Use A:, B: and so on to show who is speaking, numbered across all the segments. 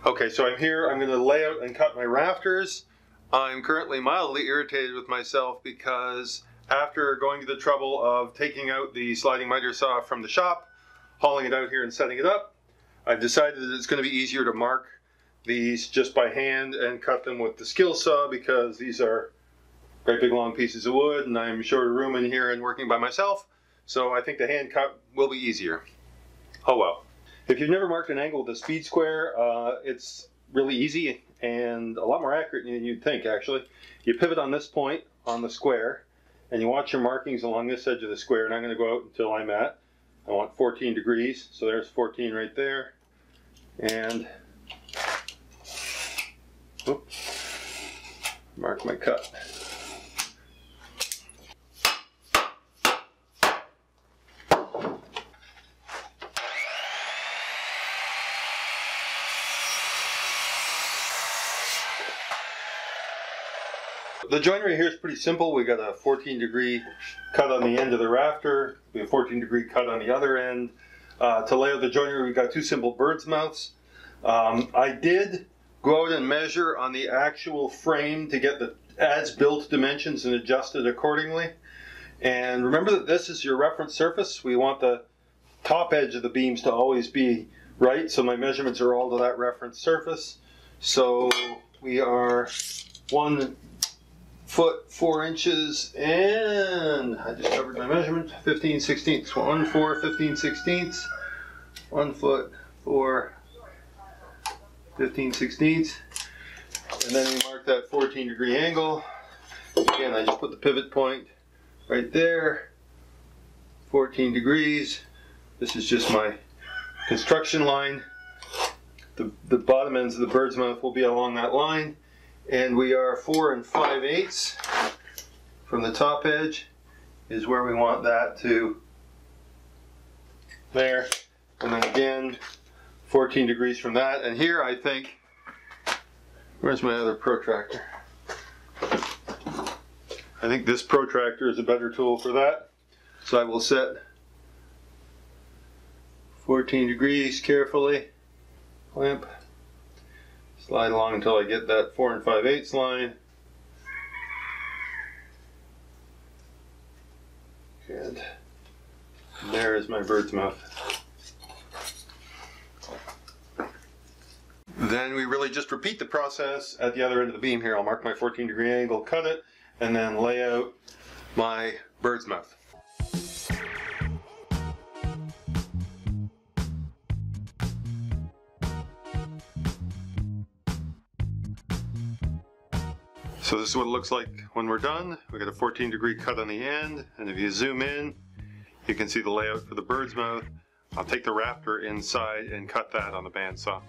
A: Okay, so I'm here. I'm going to lay out and cut my rafters. I'm currently mildly irritated with myself because after going to the trouble of taking out the sliding miter saw from the shop, hauling it out here and setting it up, I've decided that it's going to be easier to mark these just by hand and cut them with the skill saw because these are great big long pieces of wood and I'm short of room in here and working by myself. So I think the hand cut will be easier. Oh well. If you've never marked an angle with a speed square, it's really easy and a lot more accurate than you'd think actually. You pivot on this point on the square and you watch your markings along this edge of the square, and I'm going to go out until I want 14 degrees, so there's 14 right there, and mark my cut. The joinery here is pretty simple. We got a 14-degree cut on the end of the rafter. We have a 14-degree cut on the other end. To lay out the joinery, we've got two simple bird's mouths. I did go out and measure on the actual frame to get the as-built dimensions and adjust it accordingly. And remember that this is your reference surface. We want the top edge of the beams to always be right, so my measurements are all to that reference surface. So we are 1 foot 4 inches, and I just covered my measurement, 15/16. 1 4 15/16. 1 foot 4 15/16. And then we mark that 14-degree angle. Again, I just put the pivot point right there, 14 degrees. This is just my construction line. The bottom ends of the bird's mouth will be along that line. And we are 4 5/8 from the top edge is where we want that to there. And then again, 14 degrees from that. And here I think, where's my other protractor? I think this protractor is a better tool for that. So I will set 14 degrees carefully, clamp. Slide along until I get that 4 5/8 line. And there is my bird's mouth. Then we really just repeat the process at the other end of the beam here. I'll mark my 14-degree angle, cut it, and then lay out my bird's mouth. So this is what it looks like when we're done. We got a 14-degree cut on the end, and if you zoom in, you can see the layout for the bird's mouth. I'll take the rafter inside and cut that on the bandsaw.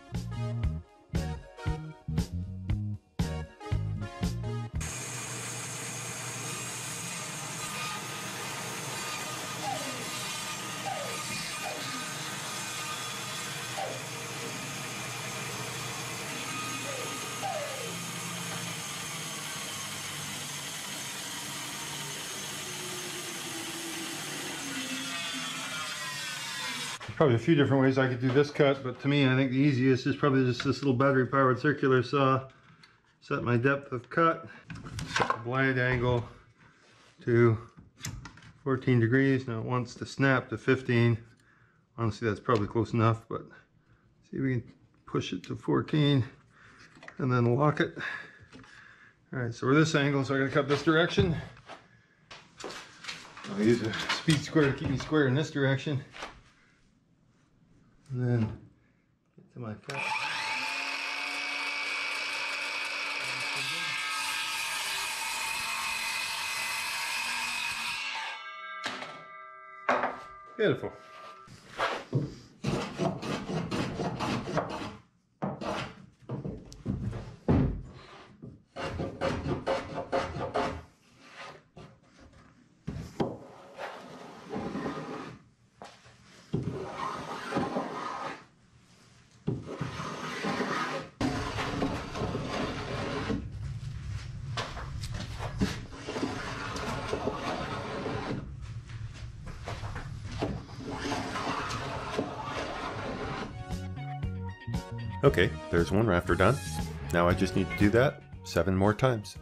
A: Probably a few different ways I could do this cut, but to me I think the easiest is probably just this little battery powered circular saw. Set my depth of cut, set the blade angle to 14 degrees. Now it wants to snap to 15. Honestly, that's probably close enough, but see if we can push it to 14 and then lock it. Alright, so we're this angle, so I gotta cut this direction. I'll use a speed square to keep me square in this direction. And then get to my cut. Beautiful. Okay, there's one rafter done. Now I just need to do that 7 more times.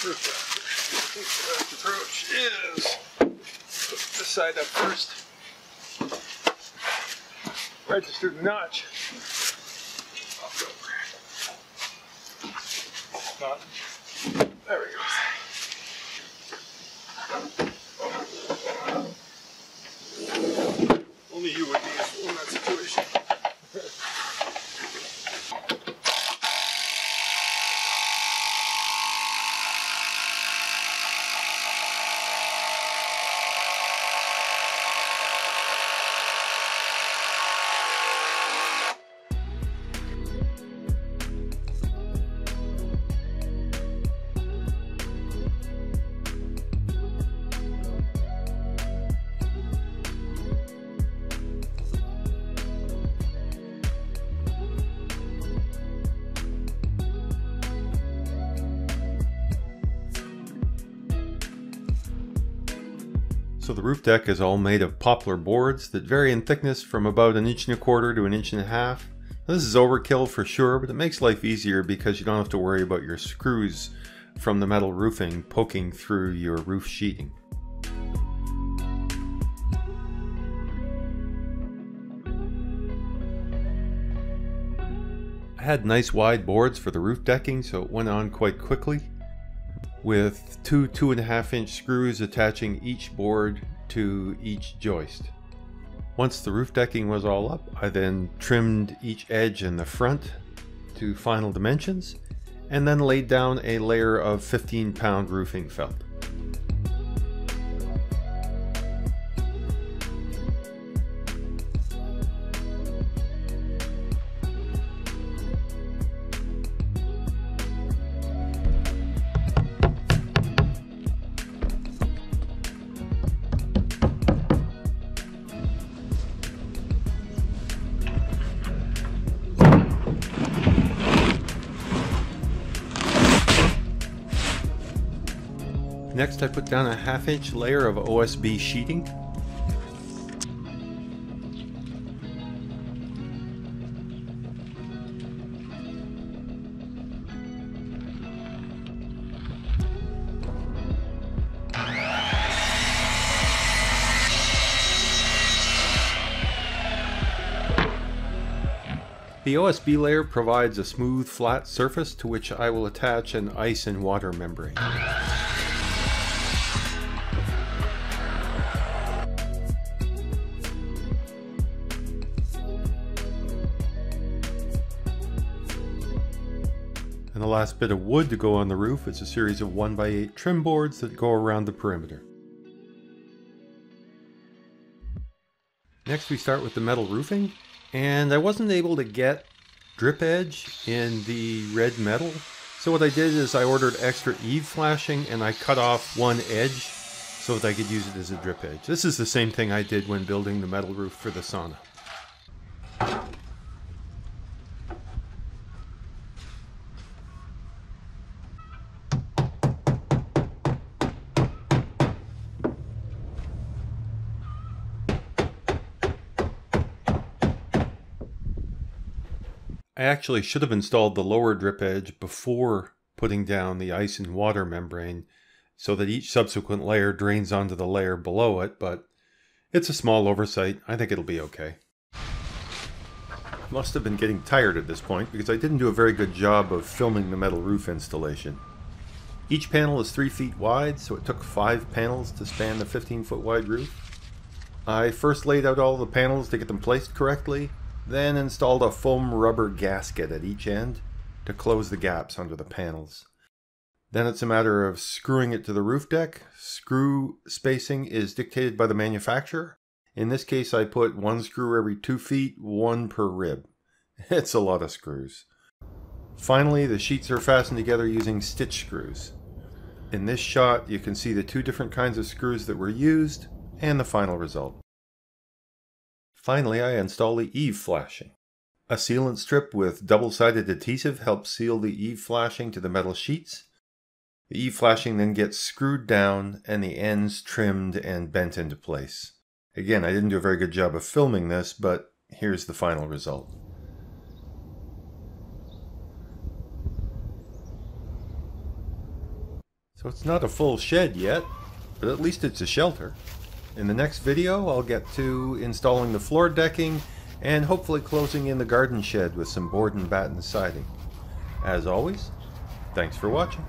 A: First approach is put this side up first. Register the notch. There we go. Only you would be useful in that situation. So the roof deck is all made of poplar boards that vary in thickness from about 1.25 inches to 1.5 inches. Now, this is overkill for sure, but it makes life easier because you don't have to worry about your screws from the metal roofing poking through your roof sheeting. I had nice wide boards for the roof decking, so it went on quite quickly, with two 2.5-inch screws attaching each board to each joist. Once the roof decking was all up, I then trimmed each edge in the front to final dimensions, and then laid down a layer of 15-pound roofing felt. Next, I put down a 1/2-inch layer of OSB sheeting. The OSB layer provides a smooth, flat surface to which I will attach an ice and water membrane. And the last bit of wood to go on the roof is a series of 1x8 trim boards that go around the perimeter. Next we start with the metal roofing, and I wasn't able to get drip edge in the red metal, so what I did is I ordered extra eave flashing and I cut off one edge so that I could use it as a drip edge. This is the same thing I did when building the metal roof for the sauna. I actually should have installed the lower drip edge before putting down the ice and water membrane so that each subsequent layer drains onto the layer below it, but it's a small oversight. I think it'll be okay. I must have been getting tired at this point because I didn't do a very good job of filming the metal roof installation. Each panel is 3 feet wide, so it took 5 panels to span the 15-foot wide roof. I first laid out all the panels to get them placed correctly, then installed a foam rubber gasket at each end to close the gaps under the panels. Then it's a matter of screwing it to the roof deck. Screw spacing is dictated by the manufacturer. In this case, I put 1 screw every 2 feet, 1 per rib. It's a lot of screws. Finally, the sheets are fastened together using stitch screws. In this shot, you can see the 2 different kinds of screws that were used and the final result. Finally, I install the eave flashing. A sealant strip with double-sided adhesive helps seal the eave flashing to the metal sheets. The eave flashing then gets screwed down and the ends trimmed and bent into place. Again, I didn't do a very good job of filming this, but here's the final result. So it's not a full shed yet, but at least it's a shelter. In the next video, I'll get to installing the floor decking and hopefully closing in the garden shed with some board and batten siding. As always, thanks for watching.